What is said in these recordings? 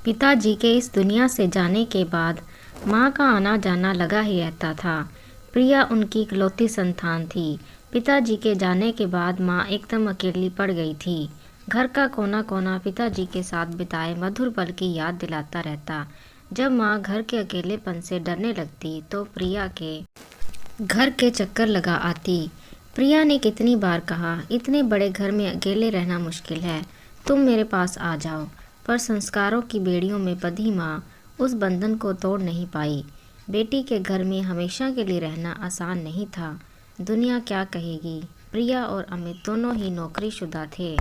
पिताजी के इस दुनिया से जाने के बाद माँ का आना जाना लगा ही रहता था। प्रिया उनकी इकलौती संतान थी। पिताजी के जाने के बाद माँ एकदम अकेली पड़ गई थी। घर का कोना कोना पिताजी के साथ बिताए मधुर पल की याद दिलाता रहता। जब माँ घर के अकेलेपन से डरने लगती तो प्रिया के घर के चक्कर लगा आती। प्रिया ने कितनी बार कहा, इतने बड़े घर में अकेले रहना मुश्किल है, तुम मेरे पास आ जाओ। पर संस्कारों की बेड़ियों में बंधी माँ उस बंधन को तोड़ नहीं पाई। बेटी के घर में हमेशा के लिए रहना आसान नहीं था। दुनिया क्या कहेगी। प्रिया और अमित दोनों ही नौकरीशुदा थे।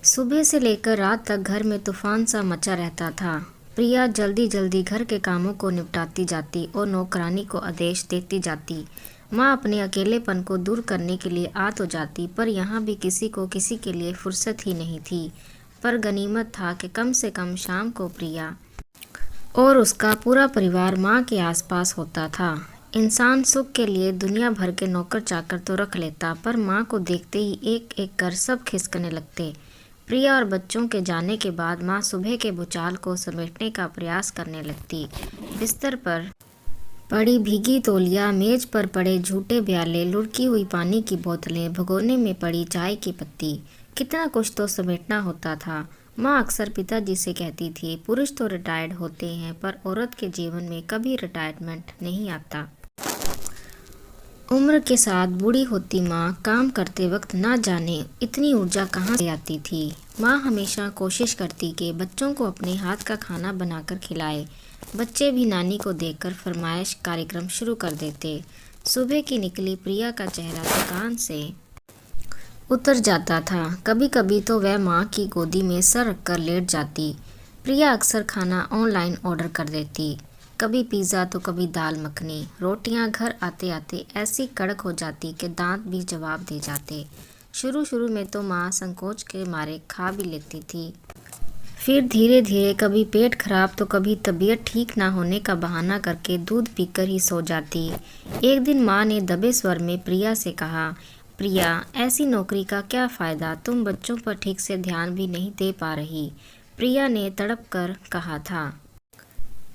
सुबह से लेकर रात तक घर में तूफान सा मचा रहता था। प्रिया जल्दी जल्दी घर के कामों को निपटाती जाती और नौकरानी को आदेश देती जाती। माँ अपने अकेलेपन को दूर करने के लिए आ तो जाती, पर यहाँ भी किसी को किसी के लिए फुर्सत ही नहीं थी। पर गनीमत था कि कम से कम शाम को प्रिया और उसका पूरा परिवार माँ के आसपास होता था। इंसान सुख के लिए दुनिया भर के नौकर चाकर तो रख लेता, पर माँ को देखते ही एक एक कर सब खिसकने लगते। प्रिया और बच्चों के जाने के बाद माँ सुबह के भूचाल को समेटने का प्रयास करने लगती। बिस्तर पर पड़ी भीगी तौलिया, मेज पर पड़े झूठे प्याले, लुढ़की हुई पानी की बोतलें, भगोने में पड़ी चाय की पत्ती, कितना कुछ तो समेटना होता था। माँ अक्सर पिताजी से कहती थी, पुरुष तो रिटायर्ड होते हैं, पर औरत के जीवन में कभी रिटायरमेंट नहीं आता। उम्र के साथ बूढ़ी होती माँ काम करते वक्त ना जाने इतनी ऊर्जा कहाँ से आती थी। माँ हमेशा कोशिश करती कि बच्चों को अपने हाथ का खाना बनाकर खिलाए। बच्चे भी नानी को देखकर फरमाइश कार्यक्रम शुरू कर देते। सुबह की निकली प्रिया का चेहरा थकान से उतर जाता था। कभी कभी तो वह माँ की गोदी में सर रखकर लेट जाती। प्रिया अक्सर खाना ऑनलाइन ऑर्डर कर देती, कभी पिज़्ज़ा तो कभी दाल मखनी। रोटियां घर आते आते ऐसी कड़क हो जाती कि दांत भी जवाब दे जाते। शुरू में तो माँ संकोच के मारे खा भी लेती थी, फिर धीरे धीरे कभी पेट खराब तो कभी तबीयत ठीक ना होने का बहाना करके दूध पीकर ही सो जाती। एक दिन माँ ने दबे स्वर में प्रिया से कहा, प्रिया, ऐसी नौकरी का क्या फ़ायदा, तुम बच्चों पर ठीक से ध्यान भी नहीं दे पा रही। प्रिया ने तड़प कर कहा था,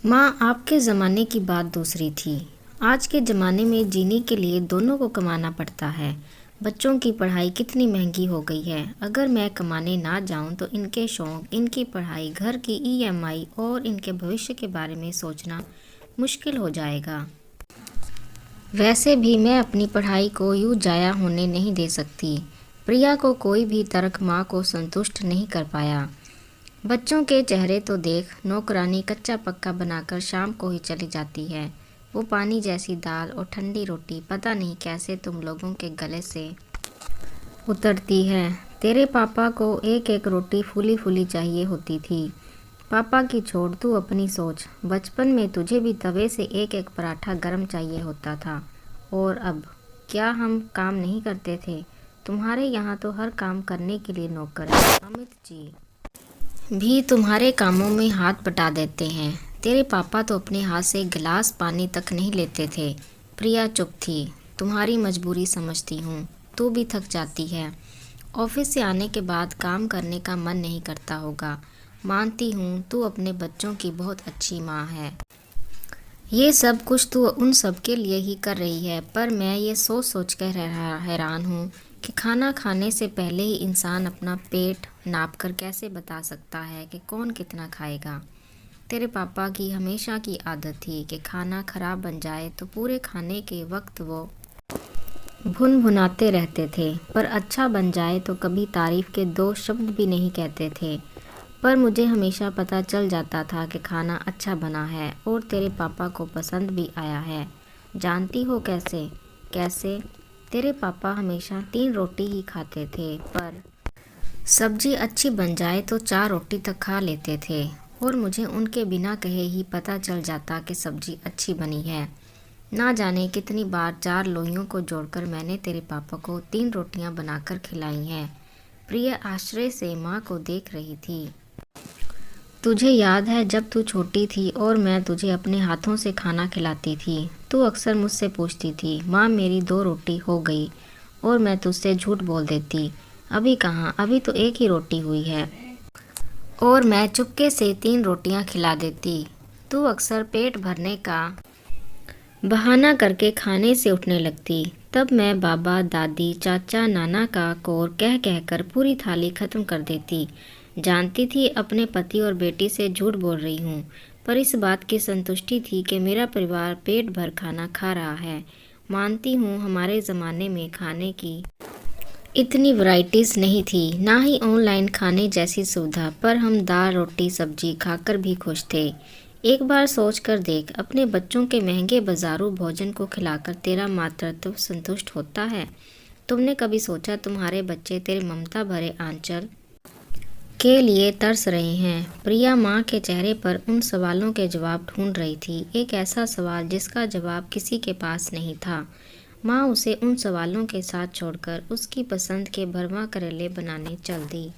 माँ, आपके ज़माने की बात दूसरी थी। आज के ज़माने में जीने के लिए दोनों को कमाना पड़ता है। बच्चों की पढ़ाई कितनी महंगी हो गई है। अगर मैं कमाने ना जाऊं तो इनके शौक़, इनकी पढ़ाई, घर की ईएमआई और इनके भविष्य के बारे में सोचना मुश्किल हो जाएगा। वैसे भी मैं अपनी पढ़ाई को यूँ जाया होने नहीं दे सकती। प्रिया को कोई भी तर्क माँ को संतुष्ट नहीं कर पाया। बच्चों के चेहरे तो देख, नौकरानी कच्चा पक्का बनाकर शाम को ही चली जाती है। वो पानी जैसी दाल और ठंडी रोटी पता नहीं कैसे तुम लोगों के गले से उतरती है। तेरे पापा को एक एक रोटी फूली फूली चाहिए होती थी। पापा की छोड़, तू अपनी सोच। बचपन में तुझे भी तवे से एक एक पराठा गर्म चाहिए होता था। और अब क्या हम काम नहीं करते थे? तुम्हारे यहाँ तो हर काम करने के लिए नौकर है। अमित जी भी तुम्हारे कामों में हाथ बटा देते हैं। तेरे पापा तो अपने हाथ से गिलास पानी तक नहीं लेते थे। प्रिया चुप थी। तुम्हारी मजबूरी समझती हूँ, तू भी थक जाती है। ऑफिस से आने के बाद काम करने का मन नहीं करता होगा। मानती हूँ तू अपने बच्चों की बहुत अच्छी माँ है। ये सब कुछ तू उन सब के लिए ही कर रही है, पर मैं ये सोच सोच कर हैरान हूँ कि खाना खाने से पहले ही इंसान अपना पेट नाप कर कैसे बता सकता है कि कौन कितना खाएगा। तेरे पापा की हमेशा की आदत थी कि खाना खराब बन जाए तो पूरे खाने के वक्त वो भुनभुनाते रहते थे, पर अच्छा बन जाए तो कभी तारीफ़ के दो शब्द भी नहीं कहते थे। पर मुझे हमेशा पता चल जाता था कि खाना अच्छा बना है और तेरे पापा को पसंद भी आया है। जानती हो कैसे? कैसे? तेरे पापा हमेशा 3 रोटी ही खाते थे, पर सब्जी अच्छी बन जाए तो 4 रोटी तक खा लेते थे। और मुझे उनके बिना कहे ही पता चल जाता कि सब्जी अच्छी बनी है। ना जाने कितनी बार 4 लोइयों को जोड़कर मैंने तेरे पापा को 3 रोटियां बनाकर खिलाई हैं। प्रिया आश्चर्य से माँ को देख रही थी। तुझे याद है जब तू छोटी थी और मैं तुझे अपने हाथों से खाना खिलाती थी, तू अक्सर मुझसे पूछती थी, माँ मेरी 2 रोटी हो गई, और मैं तुझसे झूठ बोल देती, अभी कहाँ, अभी तो 1 ही रोटी हुई है। और मैं चुपके से 3 रोटियां खिला देती। तू अक्सर पेट भरने का बहाना करके खाने से उठने लगती। तब मैं बाबा, दादी, चाचा, नाना का कोर कह कहकर पूरी थाली खत्म कर देती। जानती थी अपने पति और बेटी से झूठ बोल रही हूँ, पर इस बात की संतुष्टि थी कि मेरा परिवार पेट भर खाना खा रहा है। मानती हूँ हमारे ज़माने में खाने की इतनी वैराइटीज़ नहीं थी, ना ही ऑनलाइन खाने जैसी सुविधा, पर हम दाल, रोटी, सब्जी खाकर भी खुश थे। एक बार सोच कर देख, अपने बच्चों के महंगे बाजारू भोजन को खिलाकर तेरा मातृत्व संतुष्ट होता है? तुमने कभी सोचा तुम्हारे बच्चे तेरे ममता भरे आंचल के लिए तरस रहे हैं? प्रिया माँ के चेहरे पर उन सवालों के जवाब ढूंढ रही थी, एक ऐसा सवाल जिसका जवाब किसी के पास नहीं था। माँ उसे उन सवालों के साथ छोड़कर उसकी पसंद के भरवा करेले बनाने चल दी।